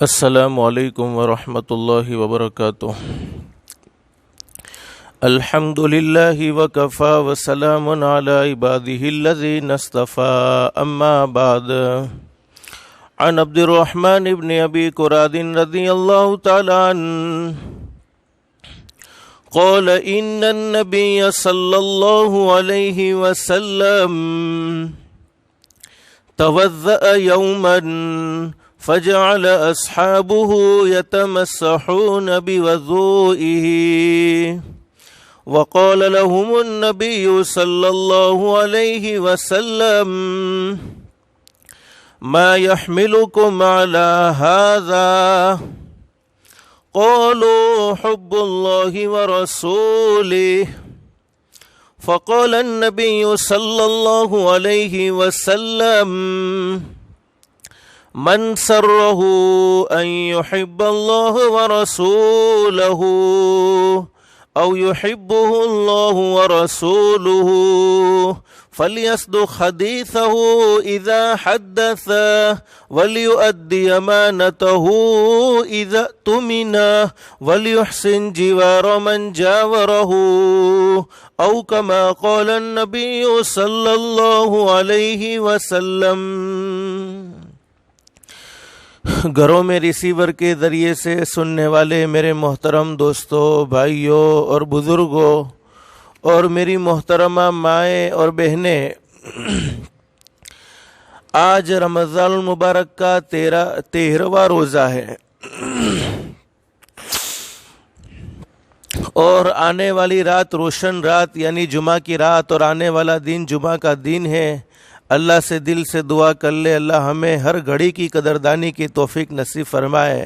السلام علیکم ورحمۃ اللہ وبرکاتہ۔ الحمد للہ وکفی وسلام علی عبادہ الذین اصطفی، اما بعد۔ عن عبد الرحمن بن ابی قراد رضی اللہ تعالی عنہ قال ان النبی صلی اللہ علیہ وسلم توضأ یوما فجعل أصحابه يتمسحون بوضوئه وقال لهم النبي صلى الله عليه وسلم ما يحملكم على هذا؟ قالوا حب الله ورسوله، فقال النبي صلى الله عليه وسلم من سره أن يحب الله ورسوله أو يحبه الله ورسوله فليصدق حديثه إذا حدث وليؤدي أمانته إذا اؤتمن وليحسن جوار من جاوره أو كما قال النبي صلى الله عليه وسلم۔ گھروں میں ریسیور کے ذریعے سے سننے والے میرے محترم دوستوں، بھائیوں اور بزرگوں اور میری محترمہ مائیں اور بہنیں، آج رمضان المبارک کا 13واں روزہ ہے اور آنے والی رات روشن رات یعنی جمعہ کی رات اور آنے والا دن جمعہ کا دن ہے۔ اللہ سے دل سے دعا کر لے اللہ ہمیں ہر گھڑی کی قدردانی کی توفیق نصیب فرمائے۔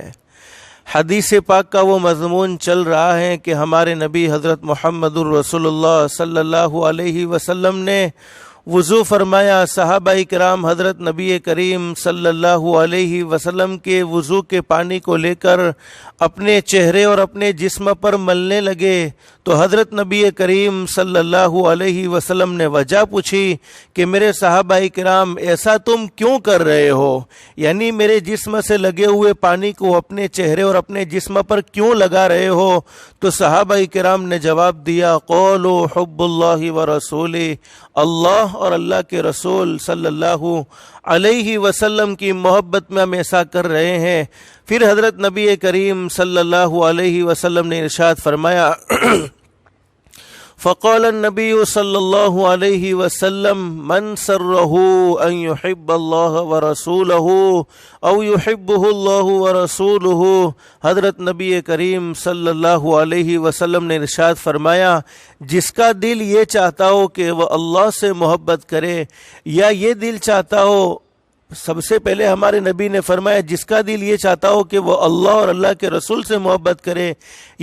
حدیث پاک کا وہ مضمون چل رہا ہے کہ ہمارے نبی حضرت محمد الرسول اللہ صلی اللہ علیہ وسلم نے وضو فرمایا۔ صحابہ کرام حضرت نبی کریم صلی اللہ علیہ وسلم کے وضو کے پانی کو لے کر اپنے چہرے اور اپنے جسم پر ملنے لگے تو حضرت نبی کریم صلی اللہ علیہ وسلم نے وجہ پوچھی کہ میرے صحابہ کرام ایسا تم کیوں کر رہے ہو، یعنی میرے جسم سے لگے ہوئے پانی کو اپنے چہرے اور اپنے جسم پر کیوں لگا رہے ہو؟ تو صحابہ کرام نے جواب دیا، قولوا حب اللہ ورسولہ، اللہ اور اللہ کے رسول صلی اللہ علیہ وسلم کی محبت میں ہم ایسا کر رہے ہیں۔ پھر حضرت نبی کریم صلی اللہ علیہ وسلم نے ارشاد فرمایا، فقال النبی صلی اللہ علیہ وسلم من سره ان يحب اللہ ورسولہ او يحبه اللہ ورسولہ۔ حضرت نبی کریم صلی اللہ علیہ وسلم نے ارشاد فرمایا، جس کا دل یہ چاہتا ہو کہ وہ اللہ سے محبت کرے یا یہ دل چاہتا ہو، سب سے پہلے ہمارے نبی نے فرمایا جس کا دل یہ چاہتا ہو کہ وہ اللہ اور اللہ کے رسول سے محبت کرے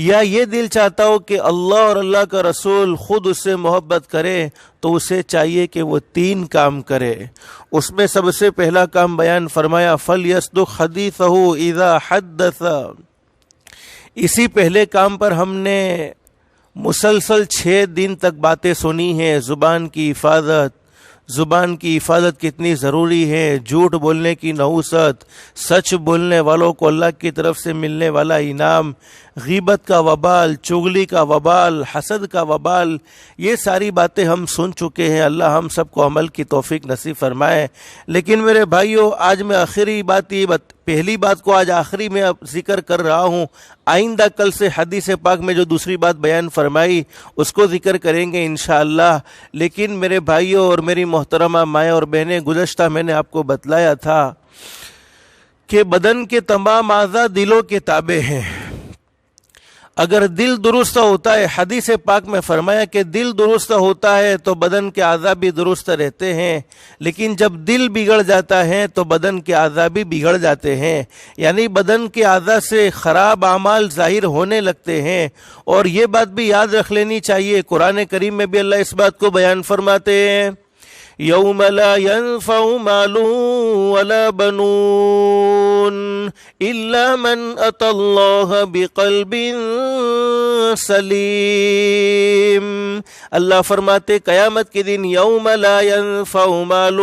یا یہ دل چاہتا ہو کہ اللہ اور اللہ کا رسول خود اس سے محبت کرے تو اسے چاہیے کہ وہ 3 کام کرے۔ اس میں سب سے پہلا کام بیان فرمایا، فَلْيَصْدُقْ حَدِيثَهُ إِذَا حَدَّثَ۔ اسی پہلے کام پر ہم نے مسلسل 6 دن تک باتیں سنی ہیں۔ زبان کی حفاظت کتنی ضروری ہے، جھوٹ بولنے کی نحوست، سچ بولنے والوں کو اللہ کی طرف سے ملنے والا انعام، غیبت کا وبال، چغلی کا وبال، حسد کا وبال، یہ ساری باتیں ہم سن چکے ہیں۔ اللہ ہم سب کو عمل کی توفیق نصیب فرمائے۔ لیکن میرے بھائیوں، آج میں پہلی بات کو آج آخری میں ذکر کر رہا ہوں، آئندہ کل سے حدیث پاک میں جو دوسری بات بیان فرمائی اس کو ذکر کریں گے انشاءاللہ۔ لیکن میرے بھائیوں اور میری محترمہ مائیں اور بہنیں، گزشتہ میں نے آپ کو بتلایا تھا کہ بدن کے تمام اعضاء دلوں کے تابع ہیں۔ اگر دل درست ہوتا ہے، حدیث پاک میں فرمایا کہ دل درست ہوتا ہے تو بدن کے اعضاء بھی درست رہتے ہیں، لیکن جب دل بگڑ جاتا ہے تو بدن کے اعضاء بھی بگڑ جاتے ہیں، یعنی بدن کے اعضاء سے خراب اعمال ظاہر ہونے لگتے ہیں۔ اور یہ بات بھی یاد رکھ لینی چاہیے، قرآن کریم میں بھی اللہ اس بات کو بیان فرماتے ہیں یوم لا ينفع مال ولا بنون الا من اتى الله بقلب سلیم۔ اللہ فرماتے قیامت کے دن یوم لا ينفع مال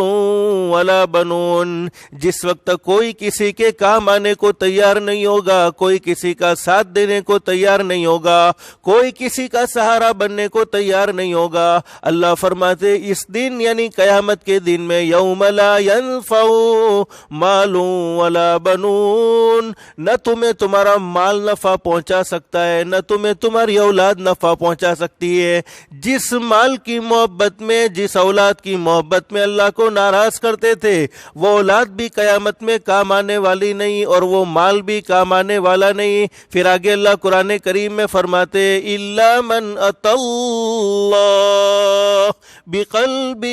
ولا بنون، جس وقت کوئی کسی کے کام آنے کو تیار نہیں ہوگا، کوئی کسی کا ساتھ دینے کو تیار نہیں ہوگا، کوئی کسی کا سہارا بننے کو تیار نہیں ہوگا۔ اللہ فرماتے اس دن یعنی قیامت کے دن میں یوم لا ينفع مال ولا بنون، نہ تمہیں تمہارا مال نفع پہنچا سکتا ہے، نہ تمہیں تمہاری اولاد نفع پہنچا سکتی ہے۔ جس مال کی محبت میں، جس اولاد کی محبت میں اللہ کو ناراض کرتے تھے، وہ اولاد بھی قیامت میں کام آنے والی نہیں اور وہ مال بھی کام آنے والا نہیں۔ پھر آگے اللہ قرآن کریم میں فرماتے الا من اتى اللہ بقلب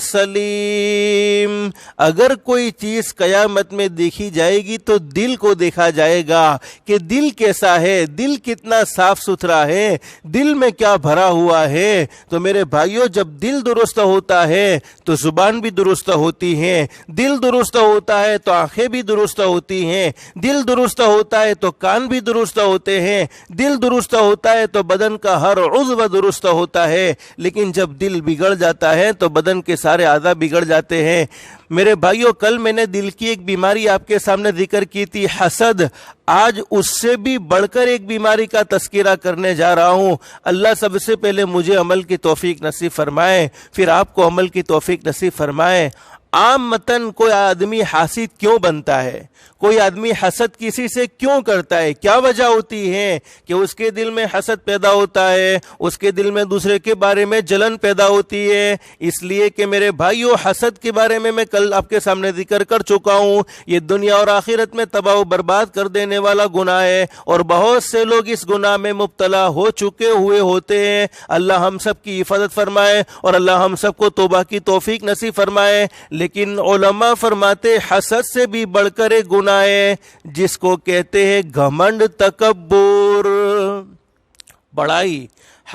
سلیم، اگر کوئی چیز قیامت میں دیکھی جائے گی تو دل کو دیکھا جائے گا کہ دل کیسا ہے، دل کتنا صاف ستھرا ہے، دل میں کیا بھرا ہوا ہے۔ تو میرے بھائیوں، جب دل درست ہوتا ہے تو زبان بھی درست ہوتی ہے، دل درست ہوتا ہے تو آنکھیں بھی درست ہوتی ہیں، دل درست ہوتا ہے تو کان بھی درست ہوتے ہیں، دل درست ہوتا ہے تو بدن کا ہر عضو درست ہوتا ہے۔ لیکن جب دل بگڑ جاتا ہے تو بدن کے سارے اعضاء بگڑ جاتے ہیں۔ میرے بھائیوں، کل میں نے دل کی ایک بیماری آپ کے سامنے ذکر کی تھی، حسد۔ آج اس سے بھی بڑھ کر ایک بیماری کا تذکرہ کرنے جا رہا ہوں۔ اللہ سب سے پہلے مجھے عمل کی توفیق نصیب فرمائے، پھر آپ کو عمل کی توفیق نصیب فرمائے۔ عام متن کوئی آدمی حاسد کیوں بنتا ہے، کوئی آدمی حسد کسی سے کیوں کرتا ہے، کیا وجہ ہوتی ہے کہ اس کے دل میں حسد پیدا ہوتا ہے، اس کے دل میں دوسرے کے بارے میں جلن پیدا ہوتی ہے؟ اس لیے کہ میرے بھائیوں، حسد کے بارے میں کل آپ کے سامنے ذکر کر چکا ہوں، یہ دنیا اور آخرت میں تباہ و برباد کر دینے والا گناہ ہے، اور بہت سے لوگ اس گناہ میں مبتلا ہو چکے ہوئے ہوتے ہیں۔ اللہ ہم سب کی حفاظت فرمائے اور اللہ ہم سب کو توبہ کی توفیق نصیب فرمائے۔ لیکن علماء فرماتے حسد سے بھی بڑھ کر ایک گناہ ہے جس کو کہتے ہیں گھمنڈ، تکبر، بڑائی۔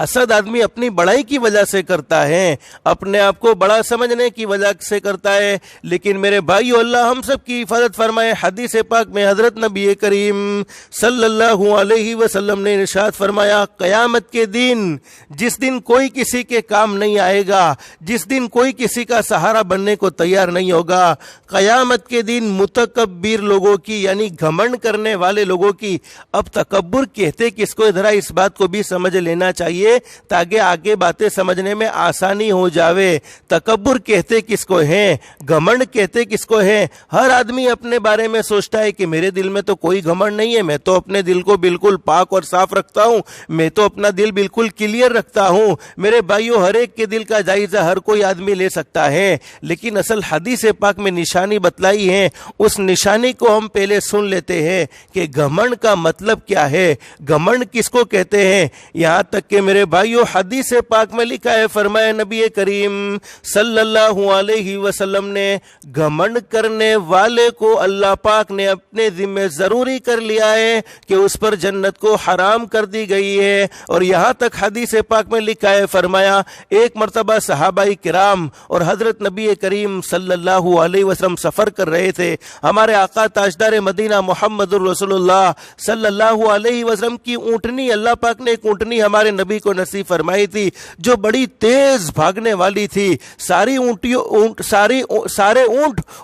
حسد آدمی اپنی بڑائی کی وجہ سے کرتا ہے، اپنے آپ کو بڑا سمجھنے کی وجہ سے کرتا ہے۔ لیکن میرے بھائیو، اللہ ہم سب کی حفاظت فرمائے۔ حدیث پاک میں حضرت نبی کریم صلی اللہ علیہ وسلم نے ارشاد فرمایا، قیامت کے دن، جس دن کوئی کسی کے کام نہیں آئے گا، جس دن کوئی کسی کا سہارا بننے کو تیار نہیں ہوگا، قیامت کے دن متکبر لوگوں کی یعنی گھمنڈ کرنے والے لوگوں کی، اب تکبر کہتے کس کو، ذرا اس بات کو بھی سمجھ لینا چاہیے تاکہ آگے باتیں سمجھنے میں آسانی ہو جاوے۔ تکبر کہتے کس کو ہیں، گھمنڈ کہتے کس کو ہیں؟ ہر آدمی اپنے بارے میں سوچتا ہے کہ میرے دل میں تو کوئی گھمنڈ نہیں ہے، میں تو اپنے دل کو بالکل پاک اور صاف رکھتا ہوں، میں تو اپنا دل بالکل کلیئر رکھتا ہوں۔ میرے بھائیو، ہر ایک کے دل کا جائزہ ہر کوئی آدمی لے سکتا ہے، لیکن اصل حدیث پاک میں نشانی بتلائی ہے، اس نشانی کو ہم پہلے سن لیتے ہیں کہ گھمنڈ کا مطلب کیا ہے، گھمنڈ کس کو کہتے ہیں۔ یہاں تک کہ میرے بھائیو، حدیث پاک میں لکھا ہے، فرمایا نبی کریم صلی اللہ علیہ وسلم نے گھمنڈ کرنے والے کو اللہ پاک نے اپنے ذمہ ضروری کر لیا ہے کہ اس پر جنت کو حرام کر دی گئی ہے۔ اور یہاں تک حدیث پاک میں لکھا ہے، فرمایا ایک مرتبہ صحابہ کرام اور حضرت نبی کریم صلی اللہ علیہ وسلم سفر کر رہے تھے۔ ہمارے آقا تاجدار مدینہ محمد رسول اللہ صلی اللہ علیہ وسلم کی اونٹنی، اللہ پاک نے ایک اونٹنی ہمارے نبی کو نصیب فرمائی تھی جو بڑی تیز بھاگنے والی تھی۔ سارے اونٹ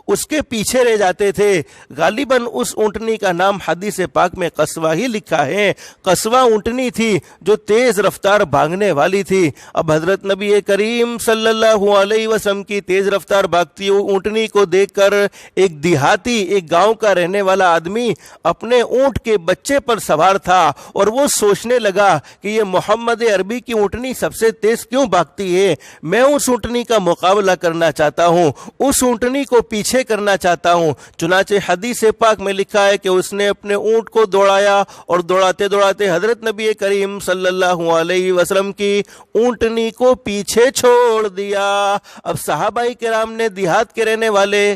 اس کے پیچھے رہ جاتے تھے۔ غالباً اس اونٹنی کا نام حدیث پاک میں قصوہ ہی لکھا ہے۔ قصوہ اونٹنی تھی جو تیز رفتار بھاگنے والی تھی۔ اب حضرت نبی کریم صلی اللہ علیہ وسلم کی تیز رفتار بھاگتی اونٹنی کو دیکھ کر ایک دیہاتی، ایک گاؤں کا رہنے والا آدمی اپنے اونٹ کے بچے پر سوار تھا اور وہ سوچنے لگا کہ یہ محمد عربی کی اونٹنی سب سے تیز کیوں بھاگتی ہے، میں اس اونٹنی کا مقابلہ کرنا چاہتا ہوں، اس اونٹنی کو پیچھے کرنا چاہتا ہوں۔ چنانچہ حدیث پاک میں لکھا ہے کہ اس نے اپنے اونٹ کو دوڑایا اور دوڑاتے دوڑاتے حضرت نبی کریم صلی اللہ علیہ وسلم کی اونٹنی کو پیچھے چھوڑ دیا۔ اب صحابہ کرام نے، دیہات کے رہنے والے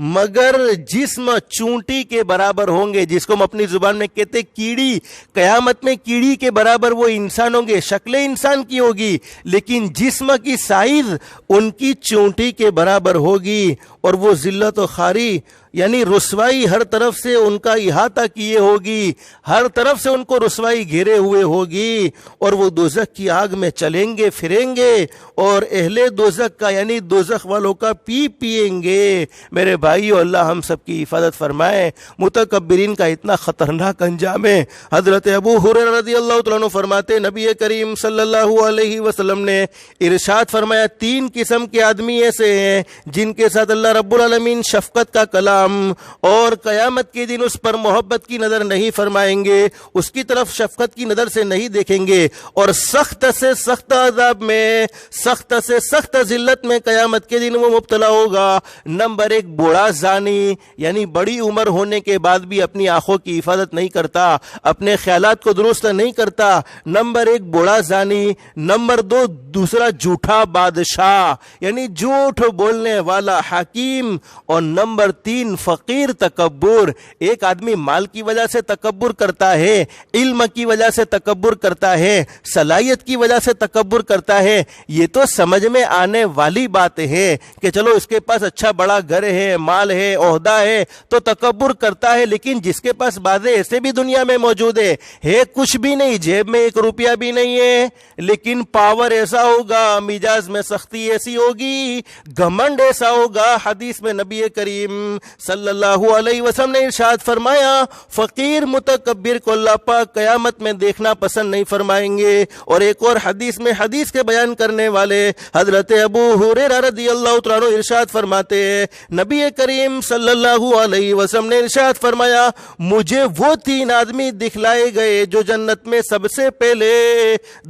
مگر جسم چونٹی کے برابر ہوں گے، جس کو ہم اپنی زبان میں کہتے کیڑی۔ قیامت میں کیڑی کے برابر وہ انسان ہوں گے، شکل انسان کی ہوگی لیکن جسم کی سائز ان کی چونٹی کے برابر ہوگی، اور وہ ذلت و خواری یعنی رسوائی ہر طرف سے ان کا احاطہ کیے ہوگی، ہر طرف سے ان کو رسوائی گھیرے ہوئے ہوگی، اور وہ دوزخ کی آگ میں چلیں گے پھریں گے، اور اہل دوزخ کا یعنی دوزخ والوں کا پیئیں گے۔ میرے بھائیو، اللہ ہم سب کی حفاظت فرمائے۔ متکبرین کا اتنا خطرناک انجام ہے۔ حضرت ابو ہریرہ رضی اللہ تعالیٰ عنہ فرماتے نبی کریم صلی اللہ علیہ وسلم نے ارشاد فرمایا، 3 قسم کے آدمی ایسے ہیں جن کے ساتھ اللہ رب العالمین شفقت کا کلام اور قیامت کے دن اس پر محبت کی نظر نہیں فرمائیں گے، اس کی طرف شفقت کی نظر سے نہیں دیکھیں گے، اور سخت سے سخت عذاب میں، سخت سے سخت ذلت میں قیامت کے دن وہ مبتلا ہوگا۔ نمبر 1 بوڑھا زانی، یعنی بڑی عمر ہونے کے بعد بھی اپنی آنکھوں کی حفاظت نہیں کرتا، اپنے خیالات کو درست نہیں کرتا۔ نمبر 1 بوڑھا زانی۔ نمبر 2 دوسرا جھوٹا بادشاہ، یعنی جھوٹ بولنے والا حاکم۔ اور نمبر 3 فقیر تکبر۔ ایک آدمی مال کی وجہ سے تکبر کرتا ہے، علم کی وجہ سے تکبر کرتا ہے، صلاحیت کی وجہ سے تکبر کرتا ہے، یہ تو سمجھ میں آنے والی بات ہے کہ چلو اس کے پاس اچھا بڑا گھر ہے، مال ہے، عہدہ ہے تو تکبر کرتا ہے، لیکن جس کے پاس باتیں ایسے بھی دنیا میں موجود ہے کچھ بھی نہیں، جیب میں 1 روپیہ بھی نہیں ہے، لیکن پاور ایسا ہوگا، مزاج میں سختی ایسی ہوگی، گھمنڈ ایسا ہوگا۔ حدیث میں نبی کریم صلی اللہ علیہ وسلم نے ارشاد فرمایا، فقیر متکبر کو اللہ پاک قیامت میں دیکھنا پسند نہیں فرمائیں گے۔ اور ایک اور حدیث میں حدیث کے بیان کرنے والے حضرت ابو ہریرہ رضی اللہ تعالیٰ عنہ ارشاد فرماتے ہیں، نبی کریم صلی اللہ علیہ وسلم نے ارشاد فرمایا، مجھے وہ 3 آدمی دکھلائے گئے جو جنت میں سب سے پہلے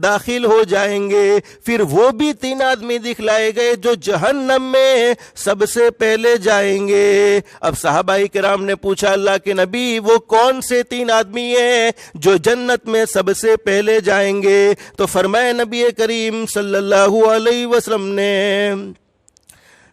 داخل ہو جائیں گے، پھر وہ بھی 3 آدمی دکھلائے گئے جو جہنم میں سب سے پہلے جائیں گے۔ اب صحابہ کرام نے پوچھا، اللہ کے نبی وہ کون سے 3 آدمی ہیں جو جنت میں سب سے پہلے جائیں گے؟ تو فرمایا نبی کریم صلی اللہ علیہ وسلم نے،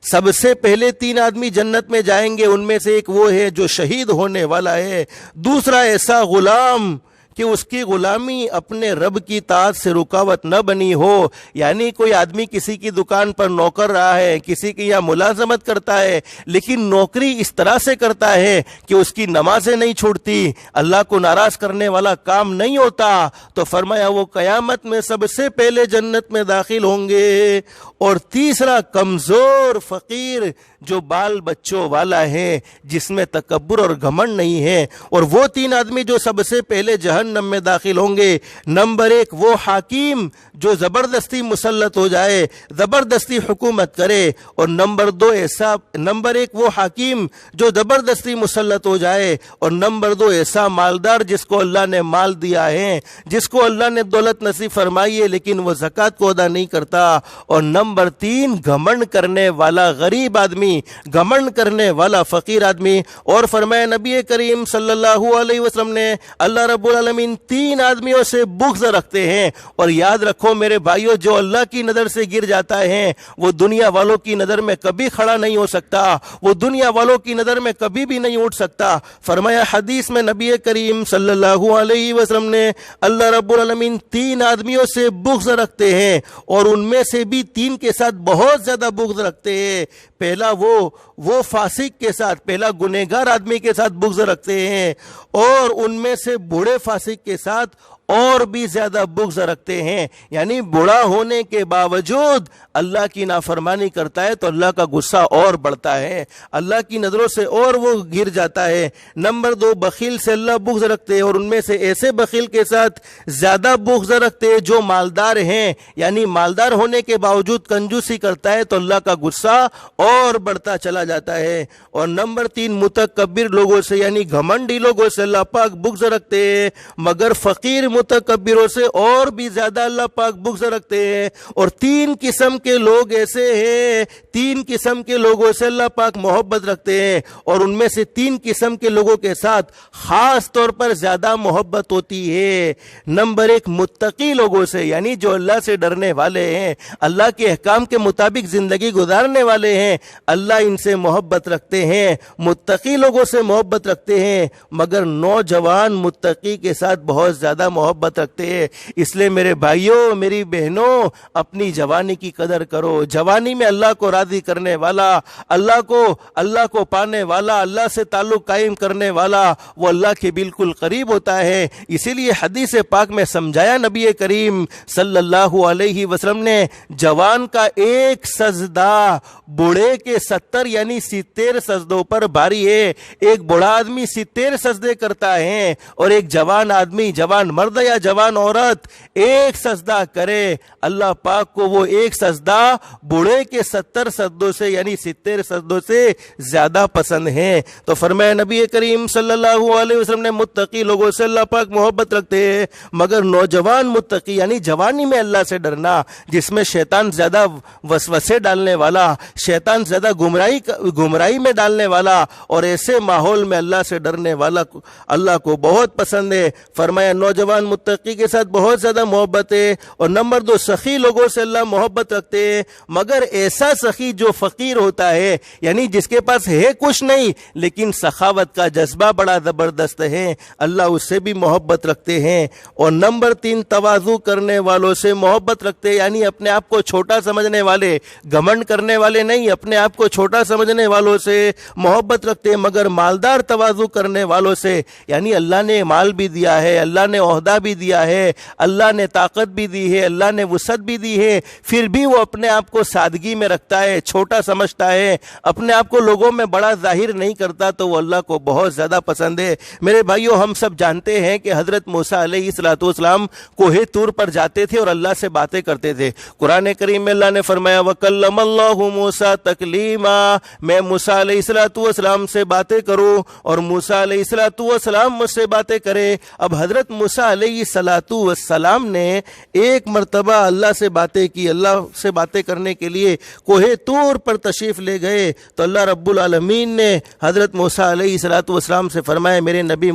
سب سے پہلے 3 آدمی جنت میں جائیں گے، ان میں سے ایک وہ ہے جو شہید ہونے والا ہے، دوسرا ایسا غلام کہ اس کی غلامی اپنے رب کی طاعت سے رکاوٹ نہ بنی ہو، یعنی کوئی آدمی کسی کی دکان پر نوکر رہا ہے، کسی کی یہاں ملازمت کرتا ہے، لیکن نوکری اس طرح سے کرتا ہے کہ اس کی نمازیں نہیں چھوڑتی، اللہ کو ناراض کرنے والا کام نہیں ہوتا، تو فرمایا وہ قیامت میں سب سے پہلے جنت میں داخل ہوں گے۔ اور تیسرا کمزور فقیر جو بال بچوں والا ہے، جس میں تکبر اور گھمنڈ نہیں ہے، اور وہ 3 آدمی جو سب سے پہلے جہنم میں داخل ہوں گے۔ نمبر 1 وہ حاکم جو زبردستی مسلط ہو جائے، زبردستی حکومت کرے، اور نمبر 1 وہ حاکم جو زبردستی مسلط ہو جائے، اور نمبر 2 ایسا مالدار جس کو اللہ نے مال دیا ہے، جس کو اللہ نے دولت نصیب فرمائی ہے، لیکن وہ زکوٰۃ کو ادا نہیں کرتا، اور نمبر 3 گھمنڈ کرنے والا غریب آدمی، گھمنڈ کرنے والا فقیر آدمی۔ اور فرمایا نبی کریم صلی اللہ علیہ وسلم نے، اللہ رب العالمین 3 آدمیوں سے بغض رکھتے ہیں، اور یاد رکھو میرے بھائیو، جو اللہ کی نظر سے گر جاتا ہے وہ دنیا والوں کی نظر میں کبھی کھڑا نہیں ہو سکتا، وہ دنیا والوں کی نظر میں کبھی بھی نہیں اٹھ سکتا۔ فرمایا حدیث میں نبی کریم صلی اللہ علیہ وسلم نے، اللہ رب العالمین 3 آدمیوں سے بغض رکھتے ہیں، اور ان میں سے بھی 3 کے ساتھ بہت زیادہ بغض رکھتے ہیں۔ پہلا وہ فاسق کے ساتھ، پہلا گنہگار آدمی کے ساتھ بغض رکھتے ہیں، اور ان میں سے بوڑھے فاسق کے ساتھ اور بھی زیادہ بغض رکھتے ہیں، یعنی بوڑھا ہونے کے باوجود اللہ کی نافرمانی کرتا ہے تو اللہ کا غصہ اور بڑھتا ہے، اللہ کی نظروں سے اور وہ گر جاتا ہے۔ نمبر 2 بخیل سے اللہ بغض رکھتے ہیں، اور ان میں سے ایسے بخیل کے ساتھ زیادہ بغض رکھتے ہیں جو مالدار ہیں، یعنی مالدار ہونے کے باوجود کنجوسی کرتا ہے تو اللہ کا غصہ اور بڑھتا چلا جاتا ہے۔ اور نمبر 3 متکبر لوگوں سے، یعنی گھمنڈی لوگوں سے اللہ پاک بغض رکھتے ہیں، مگر فقیر متکبروں سے اور بھی زیادہ اللہ پاک بغض رکھتے ہیں. اور 3 قسم کے لوگ ایسے ہیں, 3 قسم کے لوگوں سے اللہ پاک محبت رکھتے ہیں, اور ان میں سے 3 قسم کے لوگوں کے ساتھ خاص طور پر زیادہ محبت ہوتی ہے. نمبر 1, متقی لوگوں سے, یعنی جو اللہ سے ڈرنے والے ہیں, اللہ کے احکام کے مطابق زندگی گزارنے والے ہیں, اللہ ان سے محبت رکھتے ہیں, متقی لوگوں سے محبت رکھتے ہیں. مگر نوجوان متقی کے ساتھ بہت زیادہ محبت رکھتے ہیں. اس لیے میرے بھائیوں, میری بہنوں, اپنی جوانی کی قدر کرو. جوانی میں اللہ کو راضی کرنے والا, اللہ کو پانے والا, اللہ سے تعلق قائم کرنے والا, وہ اللہ کے بالکل قریب ہوتا ہے. اسی لیے حدیث پاک میں سمجھایا نبی کریم صلی اللہ علیہ وسلم نے, جوان کا ایک سجدہ بوڑھے کے 70 یعنی 70 سجدوں پر بھاری ہے. ایک بوڑھا آدمی 70 سجدے کرتا ہے, اور ایک جوان آدمی, جوان مرد یا جوان عورت ایک سجدہ کرے, اللہ پاک کو وہ ایک سجدہ بوڑھے کے 70 سجدوں سے یعنی 70 سجدوں سے زیادہ پسند ہے. تو فرمایا نبی کریم صلی اللہ علیہ وسلم نے, متقی لوگوں سے اللہ پاک محبت رکھتے ہیں, مگر نوجوان متقی یعنی جوانی میں اللہ سے ڈرنا, جس میں شیطان زیادہ وسوسے ڈالنے والا, شیطان زیادہ گمراہی میں ڈالنے والا, اور ایسے ماحول میں اللہ سے ڈرنے والا اللہ کو بہت پسند ہے. فرمایا نوجوان متقی کے ساتھ بہت زیادہ محبت ہے. اور نمبر 2, سخی لوگوں سے اللہ محبت رکھتے ہیں, مگر ایسا سخی جو فقیر ہوتا ہے, یعنی جس کے پاس ہے کچھ نہیں لیکن سخاوت کا جذبہ بڑا زبردست ہے, اللہ اس سے بھی محبت رکھتے ہیں. اور نمبر 3, تواضع کرنے والوں سے محبت رکھتے ہیں, یعنی اپنے آپ کو چھوٹا سمجھنے والے, گھمنڈ کرنے والے نہیں, اپنے آپ کو چھوٹا سمجھنے والوں سے محبت رکھتے ہیں, مگر مالدار تواضع کرنے والوں سے, یعنی اللہ نے مال بھی دیا ہے, اللہ نے عہدہ بھی دیا ہے, اللہ نے طاقت بھی دی ہے, اللہ نے وسعت بھی دی ہے, پھر بھی وہ اپنے آپ کو سادگی میں رکھتا ہے, چھوٹا سمجھتا ہے, اپنے آپ کو لوگوں میں بڑا ظاہر نہیں کرتا, تو وہ اللہ کو بہت زیادہ پسند ہے. میرے بھائیوں, ہم سب جانتے ہیں کہ حضرت موسیٰ علیہ السلام کوہ طور پر جاتے تھے اور اللہ سے باتیں کرتے تھے. قرآن کریم میں اللہ نے فرمایا, وَكَلَّمَ اللَّهُ مُوسَىٰ تَكْلِيمًا, میں موسیٰ علیہ السلام سے باتیں کروں اور موسیٰ علیہ السلام مجھ سے باتیں کرے. اب حضرت موسیٰ علیہ السلام نے ایک مرتبہ اللہ سے باتیں کی, اللہ سے باتیں کرنے کے لیے کوہ طور پر تشریف لے گئے, تو اللہ رب العالمین نے حضرت موسیٰ علیہ السلام سے فرمایا, میرے نبی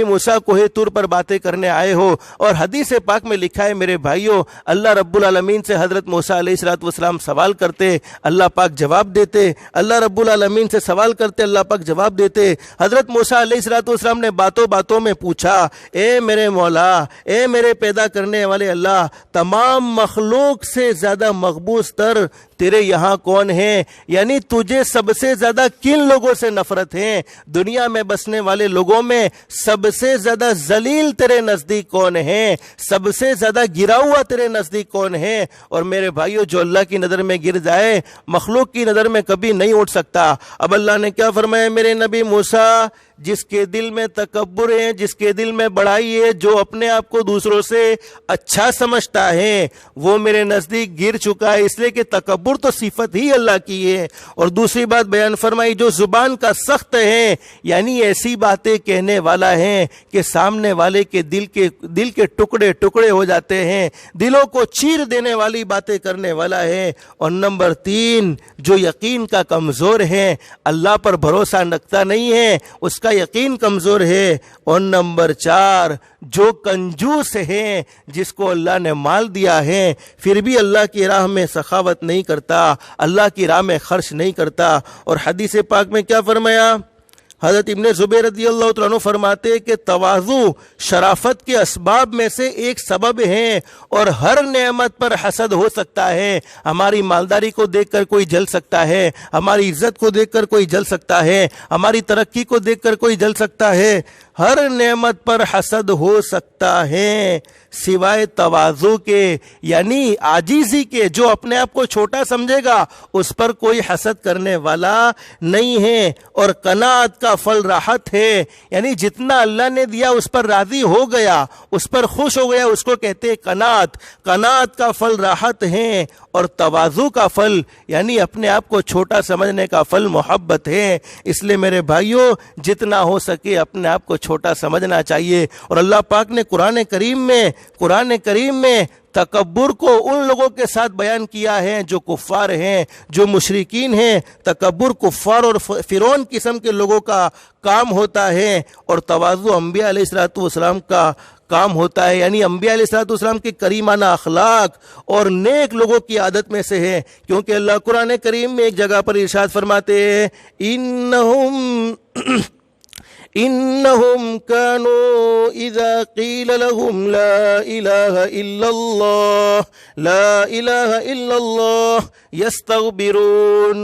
موسیٰ کوہ طور پر باتیں کرنے آئے ہو. اور حدیث پاک میں لکھا ہے میرے بھائیوں, اللہ رب العالمین سے حضرت موسیٰ علیہ السلام سوال کرتے, اللہ پاک جواب دیتے, اللہ رب العالمین سے سوال کرتے, اللہ پاک جواب دیتے. حضرت موسیٰ علیہ السلام نے باتوں میں پوچھا, اے میرے مولا, اے میرے پیدا کرنے والے اللہ, تمام مخلوق سے زیادہ مقبوض تر تیرے یہاں کون ہیں, یعنی تجھے سب سے زیادہ کن لوگوں سے نفرت ہے, دنیا میں بسنے والے لوگوں میں سب سے زیادہ ذلیل تیرے نزدیک کون ہے, سب سے زیادہ گرا ہوا تیرے نزدیک کون ہے. اور میرے بھائیوں, جو اللہ کی نظر میں گر جائے مخلوق کی نظر میں کبھی نہیں اٹھ سکتا. اب اللہ نے کیا فرمایا, میرے نبی موسیٰ, جس کے دل میں تکبر ہے, جس کے دل میں بڑائی ہے, جو اپنے آپ کو دوسروں سے اچھا سمجھتا ہے, وہ میرے نزدیک گر چکا ہے, اس لیے کہ تکبر تو صفت ہی اللہ کی ہے. اور دوسری بات بیان فرمائی, جو زبان کا سخت ہے, یعنی ایسی باتیں کہنے والا ہے کہ سامنے والے کے دل کے ٹکڑے ہو جاتے ہیں, دلوں کو چیر دینے والی باتیں کرنے والا ہے. اور نمبر 3, جو یقین کا کمزور ہے, اللہ پر بھروسہ رکھتا نہیں ہے, اس کا یقین کمزور ہے. اور نمبر 4, جو کنجوس ہے, جس کو اللہ نے مال دیا ہے پھر بھی اللہ کی راہ میں سخاوت نہیں کرتا, اللہ کی راہ میں خرچ نہیں کرتا. اور حدیث پاک میں کیا فرمایا, حضرت ابن زبیر رضی اللہ تعالیٰ عنہ فرماتے کہ تواضع شرافت کے اسباب میں سے ایک سبب ہے, اور ہر نعمت پر حسد ہو سکتا ہے. ہماری مالداری کو دیکھ کر کوئی جل سکتا ہے, ہماری عزت کو دیکھ کر کوئی جل سکتا ہے, ہماری ترقی کو دیکھ کر کوئی جل سکتا ہے, ہر نعمت پر حسد ہو سکتا ہے سوائے تواضع کے, یعنی عاجزی کے. جو اپنے آپ کو چھوٹا سمجھے گا اس پر کوئی حسد کرنے والا نہیں ہے. اور قناعت کا پھل راحت ہے, یعنی جتنا اللہ نے دیا اس پر راضی ہو گیا, اس پر خوش ہو گیا, اس کو کہتے ہیں قناعت. قناعت کا پھل راحت ہے, اور تواضع کا پھل یعنی اپنے آپ کو چھوٹا سمجھنے کا پھل محبت ہے. اس لیے میرے بھائیوں, جتنا ہو سکے اپنے آپ کو چھوٹا سمجھنا چاہیے۔ اور اللہ پاک نے قرآن کریم میں تکبر کو ان لوگوں کے ساتھ بیان کیا ہے جو کفار ہیں، جو مشرکین ہیں۔ تکبر کفار اور فرعون قسم کے لوگوں کا کام ہوتا ہے، اور تواضع انبیاء علیہ الصلوۃ والسلام کا کام ہوتا ہے، یعنی انبیاء علیہ الصلوۃ والسلام کے کریمانہ اخلاق اور نیک لوگوں کی عادت میں سے ہے۔ کیونکہ اللہ قرآن کریم میں ایک جگہ پر ارشاد فرماتے ہیں انہم کانوا اذا قیل لهم لا الہ الا اللہ یستکبرون۔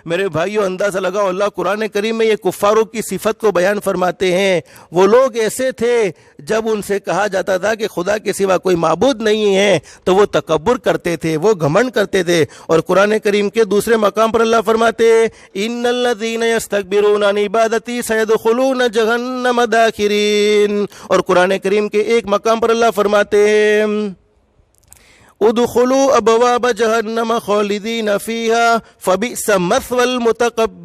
میرے بھائیو اندازہ لگاؤ، اللہ قرآن کریم میں یہ کفاروں کی صفت کو بیان فرماتے ہیں۔ وہ لوگ ایسے تھے جب ان سے کہا جاتا تھا کہ خدا کے سوا کوئی معبود نہیں ہے تو وہ تکبر کرتے تھے، وہ گھمنڈ کرتے تھے۔ اور قرآن کریم کے دوسرے مقام پر اللہ فرماتے ہیں ان الذین یستکبرون عن عبادتی سیدخلون جہنم داخرین۔ اور قرآن کریم کے ایک مقام پر اللہ فرماتے ہیں ادخلوا ابواب جہنم خالدین فیہا فبئس مثوى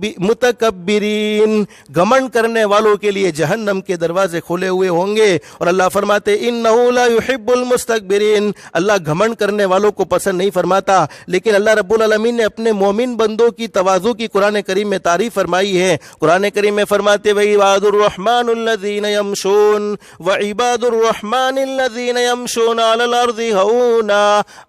المتکبرین۔ گھمنڈ کرنے والوں کے لیے جہنم کے دروازے کھلے ہوئے ہوں گے۔ اور اللہ فرماتے انہ لا يحب المستکبرین، اللہ گھمنڈ کرنے والوں کو پسند نہیں فرماتا۔ لیکن اللہ رب العالمین نے اپنے مومن بندوں کی تواضع کی قرآن کریم میں تعریف فرمائی ہے۔ قرآن کریم میں فرماتے وعباد الرحمن الذین یمشون وعباد الرحمن الذین یمشون علی الارض ہونا۔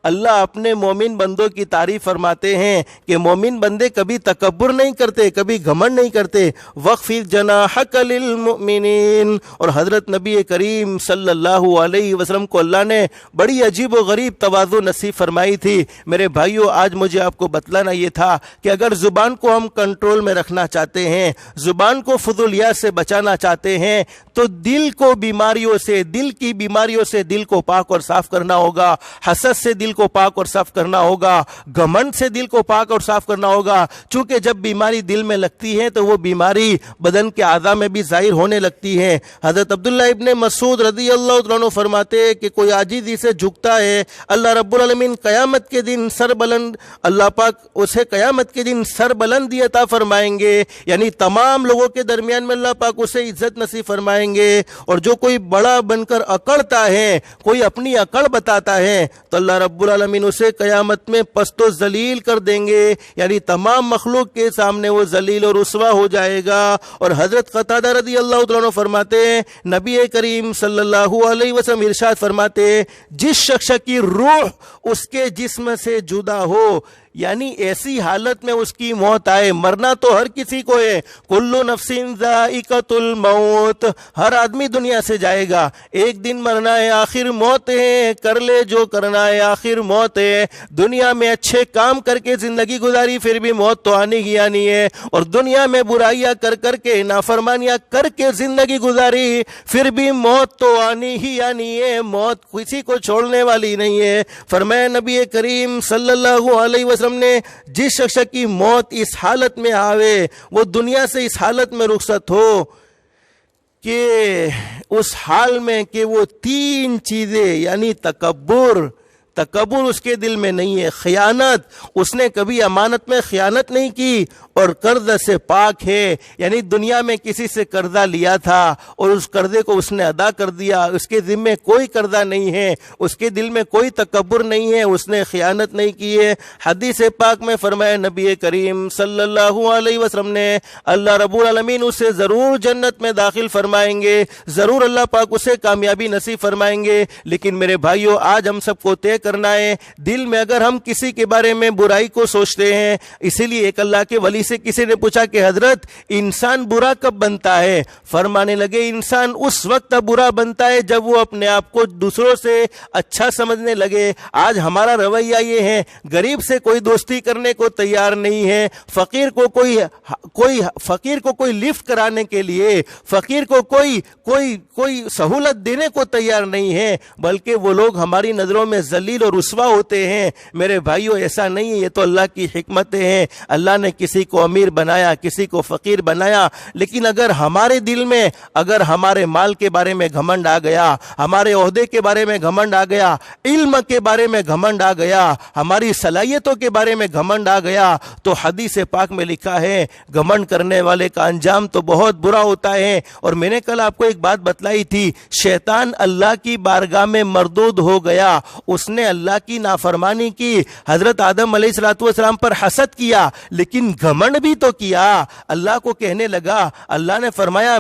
اللہ اپنے مومن بندوں کی تعریف فرماتے ہیں کہ مومن بندے کبھی تکبر نہیں کرتے، کبھی گھمنڈ نہیں کرتے۔ وَخْفِضْ جَنَاحَكَ لِلْمُؤْمِنِينَ۔ اور حضرت نبی کریم صلی اللہ علیہ وسلم کو اللہ نے بڑی عجیب و غریب تواضع نصیب فرمائی تھی۔ میرے بھائیو آج مجھے آپ کو بتلانا یہ تھا کہ اگر زبان کو ہم کنٹرول میں رکھنا چاہتے ہیں، زبان کو فضولیات سے بچانا چاہتے ہیں، تو دل کو بیماریوں سے، دل کی بیماریوں سے دل کو پاک اور صاف کرنا ہوگا۔ حسد سے دل کو پاک اور صاف کرنا ہوگا، گھمنڈ سے دل کو پاک اور صاف کرنا ہوگا۔ چونکہ جب بیماری دل میں لگتی ہے تو وہ بیماری بدن کے اعضاء میں بھی ظاہر ہونے لگتی ہے۔ حضرت عبداللہ ابن مسعود رضی اللہ عنہ فرماتے کہ کوئی عاجزی سے جھکتا ہے، اللہ رب العالمین قیامت کے دن سر بلند، اللہ پاک اسے قیامت کے دن سر بلندی عطا فرمائیں گے، یعنی تمام لوگوں کے درمیان میں اللہ پاک اسے عزت نصیب فرمائیں گے۔ اور جو کوئی بڑا بن کر اکڑتا ہے، کوئی اپنی اکڑ بتاتا ہے، تو اللہ رب العالمین اسے قیامت میں پست و ذلیل کر دیں گے، یعنی تمام مخلوق کے سامنے وہ ذلیل اور رسوا ہو جائے گا۔ اور حضرت قتادہ رضی اللہ عنہ فرماتے ہیں نبی کریم صلی اللہ علیہ وسلم ارشاد فرماتے ہیں جس شخص کی روح اس کے جسم سے جدا ہو، یعنی ایسی حالت میں اس کی موت آئے، مرنا تو ہر کسی کو ہے، کل نفس ذائقۃ الموت، ہر آدمی دنیا سے جائے گا، ایک دن مرنا ہے، آخر موت ہے، کر لے جو کرنا ہے، آخر موت ہے۔ دنیا میں اچھے کام کر کے زندگی گزاری، پھر بھی موت تو آنی ہی آنی ہے، اور دنیا میں برائیاں کر کر کے، نافرمانیاں کر کے زندگی گزاری، پھر بھی موت تو آنی ہی آنی ہے، موت کسی کو چھوڑنے والی نہیں ہے۔ فرمایا نبی کریم صلی اللہ علیہ وسلم نے جس شخص کی موت اس حالت میں آوے، وہ دنیا سے اس حالت میں رخصت ہو کہ اس حال میں کہ وہ تین چیزیں، یعنی تکبر اس کے دل میں نہیں ہے، خیانت، اس نے کبھی امانت میں خیانت نہیں کی، اور قرض سے پاک ہے، یعنی دنیا میں کسی سے قرضہ لیا تھا اور اس قرضے کو اس نے ادا کر دیا، اس کے ذمے کوئی قرضہ نہیں ہے، اس کے دل میں کوئی تکبر نہیں ہے، اس نے خیانت نہیں کی ہے۔ حدیث پاک میں فرمایا نبی کریم صلی اللہ علیہ وسلم نے اللہ رب العالمین اسے ضرور جنت میں داخل فرمائیں گے، ضرور اللہ پاک اسے کامیابی نصیب فرمائیں گے۔ لیکن میرے بھائیو آج ہم سب کو طے کرنا ہے، دل میں اگر ہم کسی کے بارے میں برائی کو سوچتے ہیں، اسی لیے ایک اللہ کے ولی سے کسی نے پوچھا کہ حضرت انسان برا کب بنتا ہے؟ فرمانے لگے انسان اس وقت برا بنتا ہے جب وہ اپنے آپ کو دوسروں سے اچھا سمجھنے لگے۔ آج ہمارا رویہ یہ ہے، غریب سے کوئی دوستی کرنے کو تیار نہیں ہے، فقیر کو کوئی لفٹ کرانے کے لیے، فقیر کو کوئی سہولت دینے کو تیار نہیں ہے، بلکہ وہ لوگ ہماری نظروں میں ذلیل ذلیل اور رسوا ہوتے ہیں۔ میرے بھائیوں ایسا نہیں ہے، یہ تو اللہ کی حکمتیں ہیں۔ اللہ نے کسی کو امیر بنایا، کسی کو فقیر بنایا، لیکن اگر ہمارے دل میں اگر ہمارے مال کے بارے میں گھمنڈ آ گیا، ہمارے عہدے کے بارے میں گھمنڈ آ گیا، علم کے بارے میں گھمنڈ آ گیا، ہماری صلاحیتوں کے بارے میں گھمنڈ آ گیا، تو حدیث پاک میں لکھا ہے گھمنڈ کرنے والے کا انجام تو بہت برا ہوتا ہے۔ اور میں نے کل آپ کو ایک بات بتلائی تھی، شیطان اللہ کی بارگاہ میں مردود ہو گیا، اس نے اللہ کی نافرمانی کی، حضرت آدم علیہ السلام پر حسد کیا، لیکن گھمنڈ بھی تو کیا۔ اللہ کو کہنے لگا، اللہ نے فرمایا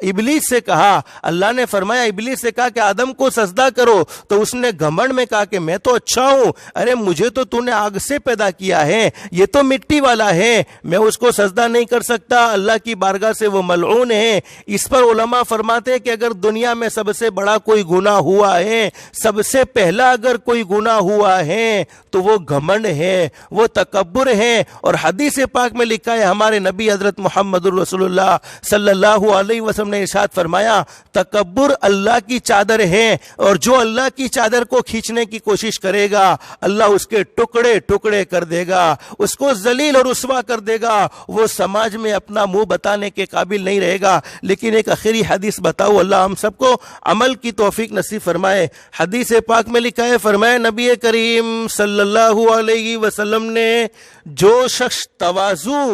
ابلیس سے کہا، اللہ نے فرمایا ابلیس سے کہا کہ آدم کو سجدہ کرو، تو اس نے گھمنڈ میں کہا کہ میں تو اچھا ہوں، ارے مجھے تو نے آگ سے پیدا کیا ہے، یہ تو مٹی والا ہے، میں اس کو سجدہ نہیں کر سکتا، اللہ کی بارگاہ سے وہ ملعون ہے۔ اس پر علماء فرماتے ہیں کہ اگر دنیا میں سب سے بڑا کوئی گناہ ہوا ہے، سب سے پہلا اگر کوئی گناہ ہوا ہے تو وہ گھمنڈ ہے، وہ تکبر ہے۔ اور حدیث پاک میں لکھا ہے، ہمارے نبی حضرت محمد رسول اللہ صلی اللہ علیہ وسلم نے ارشاد فرمایا، تکبر اللہ کی چادر ہے، اور جو اللہ کی چادر کو کھینچنے کی کوشش کرے گا اللہ اس کے ٹکڑے ٹکڑے کر دے گا، اس کو ذلیل اور رسوا کر دے گا، وہ سماج میں اپنا منہ بتانے کے قابل نہیں رہے گا۔ لیکن ایک آخری حدیث بتاؤ، اللہ ہم سب کو عمل کی توفیق نصیب فرمائے۔ حدیث پاک میں لکھا ہے، فرمایا نبی کریم صلی اللہ علیہ وسلم نے، جو شخص تواضع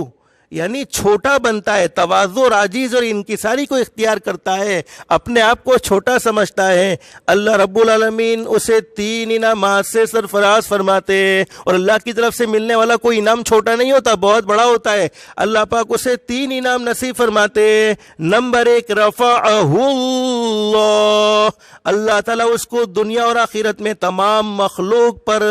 یعنی چھوٹا بنتا ہے، تواضع، عاجز اور انکساری کو اختیار کرتا ہے، اپنے آپ کو چھوٹا سمجھتا ہے، اللہ رب العالمین اسے 3 انعامات سے سرفراز فرماتے ہیں۔ اور اللہ کی طرف سے ملنے والا کوئی انعام چھوٹا نہیں ہوتا، بہت بڑا ہوتا ہے۔ اللہ پاک اسے 3 انعام نصیب فرماتے ہیں۔ نمبر 1، رفعہ اللہ، اللہ تعالیٰ اس کو دنیا اور آخرت میں تمام مخلوق پر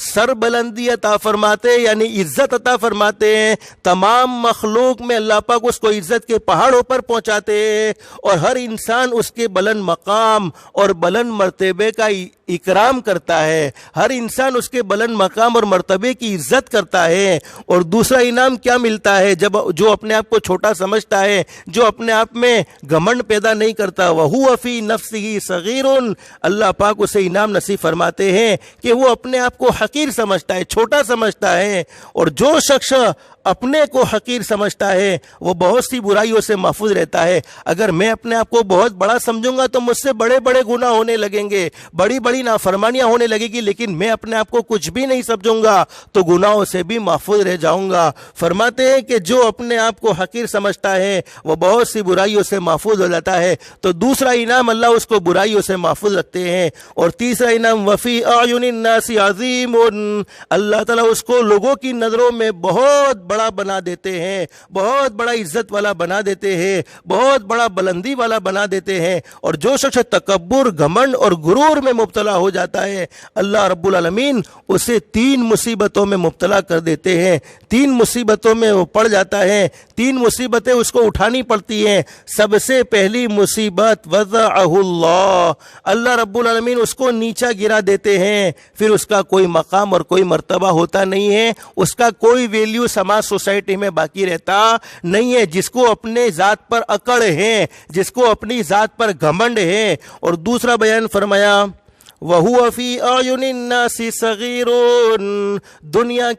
سربلندی عطا فرماتے، یعنی عزت عطا فرماتے ہیں۔ تمام مخلوق میں اللہ پاک اس کو عزت کے پہاڑوں پر پہنچاتے ہیں، اور ہر انسان اس کے بلند مقام اور بلند مرتبے کا اکرام کرتا ہے، ہر انسان اس کے بلند مقام اور مرتبے کی عزت کرتا ہے۔ اور دوسرا انعام کیا ملتا ہے؟ جو اپنے آپ کو چھوٹا سمجھتا ہے، جو اپنے آپ میں گھمنڈ پیدا نہیں کرتا، وَهُوَ فِي نَفْسِهِ صَغِيرٌ، اللہ پاک اسے انعام نصیب فرماتے ہیں کہ وہ اپنے آپ کو حقیر سمجھتا ہے، چھوٹا سمجھتا ہے۔ اور جو شخص اپنے کو حقیر سمجھتا ہے وہ بہت سی برائیوں سے محفوظ رہتا ہے۔ اگر میں اپنے آپ کو بہت بڑا سمجھوں گا تو مجھ سے بڑے بڑے گناہ ہونے لگیں گے، بڑی بڑی نافرمانیاں ہونے لگے گی، لیکن میں اپنے آپ کو کچھ بھی نہیں سمجھوں گا تو گناہوں سے بھی محفوظ رہ جاؤں گا۔ فرماتے ہیں کہ جو اپنے آپ کو حقیر سمجھتا ہے وہ بہت سی برائیوں سے محفوظ ہو جاتا ہے، تو دوسرا انعام اللہ اس کو برائیوں سے محفوظ رکھتے ہیں۔ اور تیسرا انعام وفی اعین الناس عظیم، اللہ تعالیٰ اس کو لوگوں کی نظروں میں بہت بڑا بنا دیتے ہیں، بہت بڑا عزت والا بنا دیتے ہیں، بہت بڑا بلندی والا بنا دیتے ہیں۔ اور جو شخص تکبر، گھمنڈ اور غرور میں مبتلا ہو جاتا ہے، اللہ رب العالمین اسے 3 مصیبتوں میں مبتلا کر دیتے ہیں، 3 مصیبتوں میں وہ پڑ جاتا ہے، 3 مصیبتیں اس کو اٹھانی پڑتی ہیں۔ سب سے پہلی مصیبت وضعہ اللہ، اللہ رب العالمین اس کو نیچا گرا دیتے ہیں، پھر اس کا کوئی مقام اور کوئی مرتبہ ہوتا نہیں ہے، اس کا کوئی ویلیو سماج سوسائٹی میں باقی رہتا نہیں ہے۔ جس کو اپنے ذات پر اکڑ ہے، جس کو اپنی ذات پر گھمنڈ ہے۔ اور دوسرا بیان فرمایا وَهُوَ فِي أَعْيُنِ النَّاسِ صَغِيرٌ، دنیا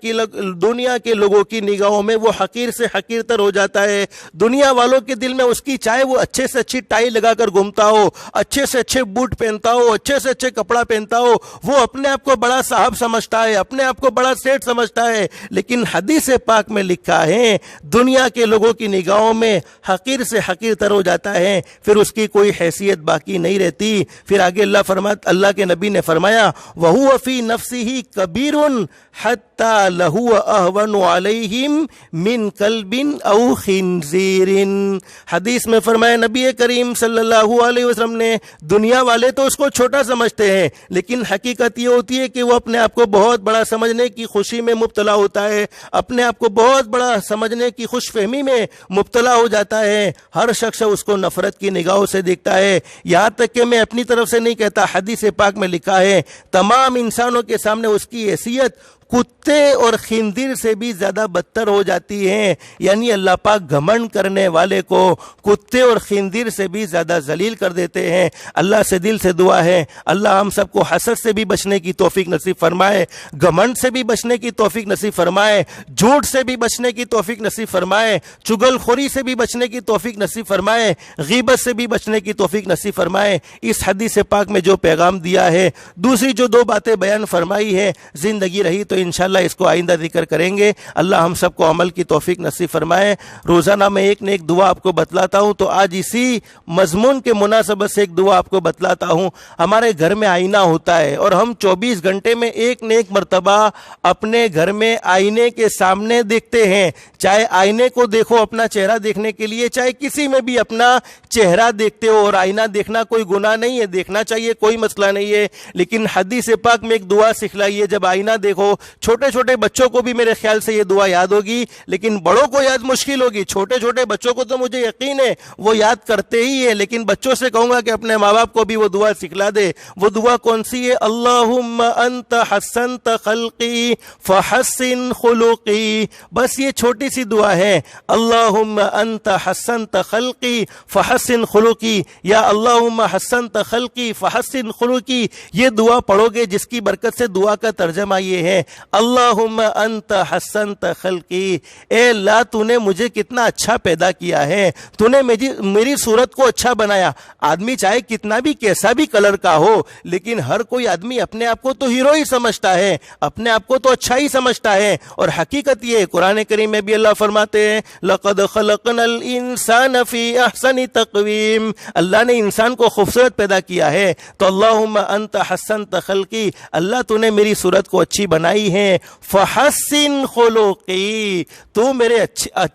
کے لوگوں کی نگاہوں میں وہ حقیر سے حقیر تر ہو جاتا ہے۔ دنیا والوں کے دل میں اس کی، چاہے وہ اچھے سے اچھی ٹائی لگا کر گھومتا ہو، اچھے سے اچھے بوٹ پہنتا ہو، اچھے سے اچھے کپڑا پہنتا ہو، وہ اپنے آپ کو بڑا صاحب سمجھتا ہے، اپنے آپ کو بڑا سیٹ سمجھتا ہے۔ لیکن حدیث پاک میں لکھا ہے دنیا کے لوگوں کی نگاہوں میں حقیر سے حقیر تر ہو جاتا ہے، پھر اس کی کوئی حیثیت باقی نہیں رہتی۔ پھر آگے اللہ کے نبی نے فرمایا وَهُوَ فِي نَفْسِهِ كَبِيرٌ حَتَّى لَهُوَ أَهْوَنُ عَلَيْهِمْ مِنْ كَلْبٍ أَوْ خِنْزِيرٍ، حدیث میں فرمایا نبی کریم صلی اللہ علیہ وسلم نے، دنیا والے تو اس کو چھوٹا سمجھتے ہیں، لیکن حقیقت یہ ہوتی ہے کہ وہ اپنے آپ کو بہت بڑا سمجھنے کی خوشی میں مبتلا ہوتا ہے، اپنے آپ کو بہت بڑا سمجھنے کی خوش فہمی میں مبتلا ہو جاتا ہے۔ ہر شخص اس کو نفرت کی نگاہوں سے دیکھتا ہے، یہاں تک کہ میں اپنی طرف سے نہیں کہتا، حدیث پاک میں لکھا ہے تمام انسانوں کے سامنے اس کی حیثیت کتے اور خنزیر سے بھی زیادہ بدتر ہو جاتی ہیں، یعنی اللہ پاک گھمنڈ کرنے والے کو کتے اور خنزیر سے بھی زیادہ ذلیل کر دیتے ہیں۔ اللہ سے دل سے دعا ہے اللہ ہم سب کو حسد سے بھی بچنے کی توفیق نصیب فرمائے، گھمنڈ سے بھی بچنے کی توفیق نصیب فرمائے، جھوٹ سے بھی بچنے کی توفیق نصیب فرمائے، چغل خوری سے بھی بچنے کی توفیق نصیب فرمائے، غیبت سے بھی بچنے کی توفیق نصیب فرمائے۔ اس حدیث پاک میں جو پیغام دیا ہے، دوسری جو 2 باتیں بیان فرمائی ہے، زندگی رہی تو انشاءاللہ اس کو آئندہ ذکر کریں گے۔ اللہ ہم سب کو عمل کی توفیق نصیب فرمائے۔ روزانہ میں ایک نہ ایک دعا آپ کو بتلاتا ہوں، تو آج اسی مضمون کے مناسبت سے ایک دعا آپ کو بتلاتا ہوں۔ ہمارے گھر میں آئینہ ہوتا ہے اور ہم 24 گھنٹے میں ایک نہ ایک مرتبہ اپنے گھر میں آئینے کے سامنے دیکھتے ہیں، چاہے آئینے کو دیکھو اپنا چہرہ دیکھنے کے لیے، چاہے کسی میں بھی اپنا چہرہ دیکھتے ہو، اور آئینہ دیکھنا کوئی گناہ نہیں ہے، دیکھنا چاہیے، کوئی مسئلہ نہیں ہے، لیکن حدیث پاک میں ایک دعا سکھلائی ہے جب آئینہ دیکھو۔ چھوٹے چھوٹے بچوں کو بھی میرے خیال سے یہ دعا یاد ہوگی، لیکن بڑوں کو یاد مشکل ہوگی۔ چھوٹے چھوٹے بچوں کو تو مجھے یقین ہے وہ یاد کرتے ہی ہے، لیکن بچوں سے کہوں گا کہ اپنے ماں باپ کو بھی وہ دعا سکھلا دے۔ وہ دعا کون سی ہے؟ اللہم انت حسنت خلقی فحسن خلقی۔ بس یہ چھوٹی سی دعا ہے، اللہم انت حسنت خلقی فحسن خلقی، یا اللہم حسنت خلقی فحسن خلقی۔ یہ دعا پڑھو گے جس کی برکت سے دعا کا ترجمہ یہ ہے، اللہم انت حسنت خلقی، اے اللہ تو نے مجھے کتنا اچھا پیدا کیا ہے، تو نے میری صورت کو اچھا بنایا۔ آدمی چاہے کتنا بھی کیسا بھی کلر کا ہو، لیکن ہر کوئی آدمی اپنے آپ کو تو ہیرو ہی سمجھتا ہے، اپنے آپ کو تو اچھا ہی سمجھتا ہے، اور حقیقت یہ ہے قرآن کریم میں بھی اللہ فرماتے ہیں لقد خلقنا الانسان فی احسن تقویم، اللہ نے انسان کو خوبصورت پیدا کیا ہے۔ تو اللہم انت حسنت خلقی، اللہ تو نے میری صورت کو اچھی بنائی ہے، فحسن خلقی، تو میرے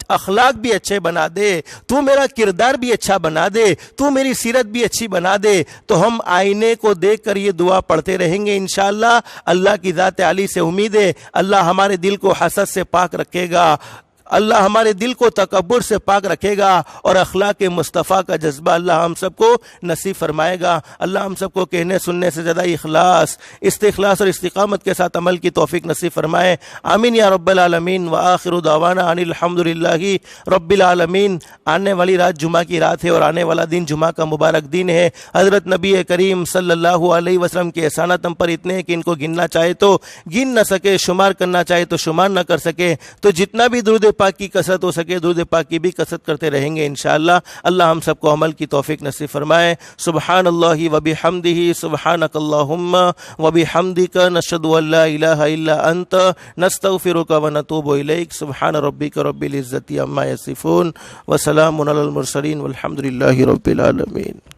اخلاق بھی اچھے بنا دے، تو میرا کردار بھی اچھا بنا دے، تو میری سیرت بھی اچھی بنا دے۔ تو ہم آئینے کو دیکھ کر یہ دعا پڑھتے رہیں گے انشاءاللہ۔ اللہ کی ذات عالی سے امید ہے اللہ ہمارے دل کو حسد سے پاک رکھے گا، اللہ ہمارے دل کو تکبر سے پاک رکھے گا، اور اخلاق مصطفیٰ کا جذبہ اللہ ہم سب کو نصیب فرمائے گا۔ اللہ ہم سب کو کہنے سننے سے زیادہ اخلاص، استخلاص اور استقامت کے ساتھ عمل کی توفیق نصیب فرمائے، آمین یا رب العالمین۔ وآخر دعوانا ان الحمدللہ رب العالمین۔ آنے والی رات جمعہ کی رات ہے، اور آنے والا دن جمعہ کا مبارک دن ہے۔ حضرت نبی کریم صلی اللہ علیہ وسلم کے احسانات ہم پر اتنے ہیں کہ ان کو گننا چاہے تو گن نہ سکے، شمار کرنا چاہے تو شمار نہ کر سکے۔ تو جتنا بھی درود پاک کی کثرت ہو سکے درود پاک کی بھی کثرت کرتے رہیں گے انشاءاللہ۔ اللہ ہم سب کو عمل کی توفیق نصیب فرمائے۔ سبحان اللہ وبحمدہ، سبحانک اللہم وبحمدک، نشہد ان لا الہ الا انت، نستغفرک ونتوب الیک۔ سبحان ربک رب العزۃ عما یصفون، وسلام علی المرسلین، والحمد للہ رب العالمین۔